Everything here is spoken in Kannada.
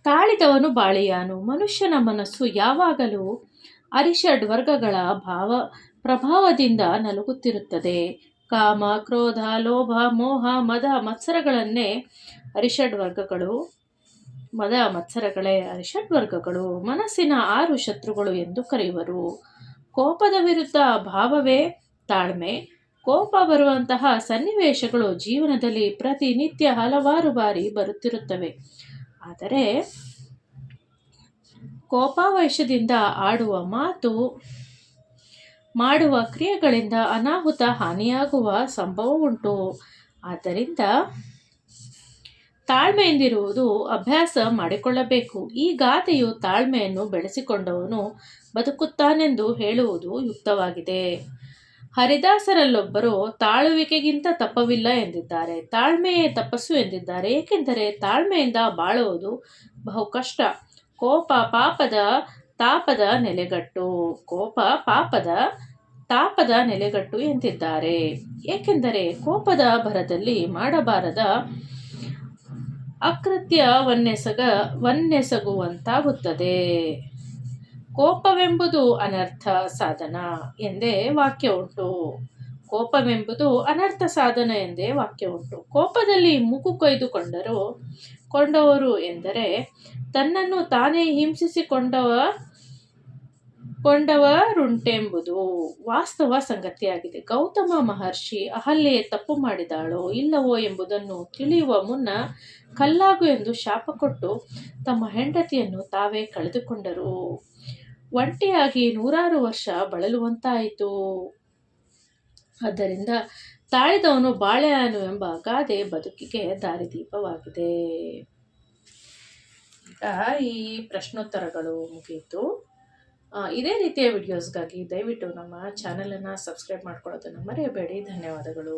ತಾಳಿದವನು ಬಾಳಿಯಾನು. ಮನುಷ್ಯನ ಮನಸ್ಸು ಯಾವಾಗಲೂ ಅರಿಷಡ್ ವರ್ಗಗಳ ಪ್ರಭಾವದಿಂದ ನಲುಗುತ್ತಿರುತ್ತದೆ. ಕಾಮ, ಕ್ರೋಧ, ಲೋಭ, ಮೋಹ, ಮದ, ಮತ್ಸರಗಳನ್ನೇ ಅರಿಷಡ್ ವರ್ಗಗಳು ಅರಿಷಡ್ ವರ್ಗಗಳು ಮನಸ್ಸಿನ 6 ಶತ್ರುಗಳು ಎಂದು ಕರೆಯುವರು. ಕೋಪದ ವಿರುದ್ಧ ಭಾವವೇ ತಾಳ್ಮೆ. ಕೋಪ ಬರುವಂತಹ ಸನ್ನಿವೇಶಗಳು ಜೀವನದಲ್ಲಿ ಪ್ರತಿನಿತ್ಯ ಹಲವಾರು ಬಾರಿ ಬರುತ್ತಿರುತ್ತವೆ. ಆದರೆ ಕೋಪಾವೇಶದಿಂದ ಆಡುವ ಮಾತು, ಮಾಡುವ ಕ್ರಿಯೆಗಳಿಂದ ಅನಾಹುತ, ಹಾನಿಯಾಗುವ ಸಂಭವವುಂಟು. ಆದ್ದರಿಂದ ತಾಳ್ಮೆಯಿಂದಿರುವುದು ಅಭ್ಯಾಸ ಮಾಡಿಕೊಳ್ಳಬೇಕು. ಈ ಗಾದೆಯು ತಾಳ್ಮೆಯನ್ನು ಬೆಳೆಸಿಕೊಂಡವನು ಬದುಕುತ್ತಾನೆಂದು ಹೇಳುವುದು ಯುಕ್ತವಾಗಿದೆ. ಹರಿದಾಸರಲ್ಲೊಬ್ಬರು ತಾಳುವಿಕೆಗಿಂತ ತಪವಿಲ್ಲ ಎಂದಿದ್ದಾರೆ. ತಾಳ್ಮೆಯೇ ತಪಸ್ಸು ಎಂದಿದ್ದಾರೆ. ಏಕೆಂದರೆ ತಾಳ್ಮೆಯಿಂದ ಬಾಳುವುದು ಬಹು ಕಷ್ಟ. ಕೋಪ ಪಾಪದ ತಾಪದ ನೆಲೆಗಟ್ಟು ಎಂದಿದ್ದಾರೆ. ಏಕೆಂದರೆ ಕೋಪದ ಭರದಲ್ಲಿ ಮಾಡಬಾರದ ಅಕೃತ್ಯವನ್ನೆಸಗುವಂತಾಗುತ್ತದೆ. ಕೋಪವೆಂಬುದು ಅನರ್ಥ ಸಾಧನ ಎಂದೇ ವಾಕ್ಯ ಉಂಟು. ಕೋಪದಲ್ಲಿ ಮೂಗು ಕೊಯ್ದುಕೊಂಡವರು ಎಂದರೆ ತನ್ನನ್ನು ತಾನೇ ಹಿಂಸಿಸಿಕೊಂಡವರುಂಟೆಂಬುದು ವಾಸ್ತವ ಸಂಗತಿಯಾಗಿದೆ. ಗೌತಮ ಮಹರ್ಷಿ ಅಹಲ್ಯೆ ತಪ್ಪು ಮಾಡಿದಳೋ ಇಲ್ಲವೋ ಎಂಬುದನ್ನು ತಿಳಿಯುವ ಮುನ್ನ ಕಲ್ಲಾಗು ಎಂದು ಶಾಪ ಕೊಟ್ಟು ತಮ್ಮ ಹೆಂಡತಿಯನ್ನು ತಾವೇ ಕಳೆದುಕೊಂಡರು. ಒಂಟಿಯಾಗಿ 100 ವರ್ಷ ಬಳಲುವಂತಾಯಿತು. ಆದ್ದರಿಂದ ತಾಳಿದವನು ಬಾಳೆಯಾನು ಎಂಬ ಗಾದೆ ಬದುಕಿಗೆ ದಾರಿದೀಪವಾಗಿದೆ. ಈಗ ಈ ಪ್ರಶ್ನೋತ್ತರಗಳು ಮುಗಿಯಿತು. ಇದೇ ರೀತಿಯ ವಿಡಿಯೋಸ್ಗಾಗಿ ದಯವಿಟ್ಟು ನಮ್ಮ ಚಾನಲನ್ನು ಸಬ್ಸ್ಕ್ರೈಬ್ ಮಾಡ್ಕೊಳ್ಳೋದನ್ನು ಮರೆಯಬೇಡಿ. ಧನ್ಯವಾದಗಳು.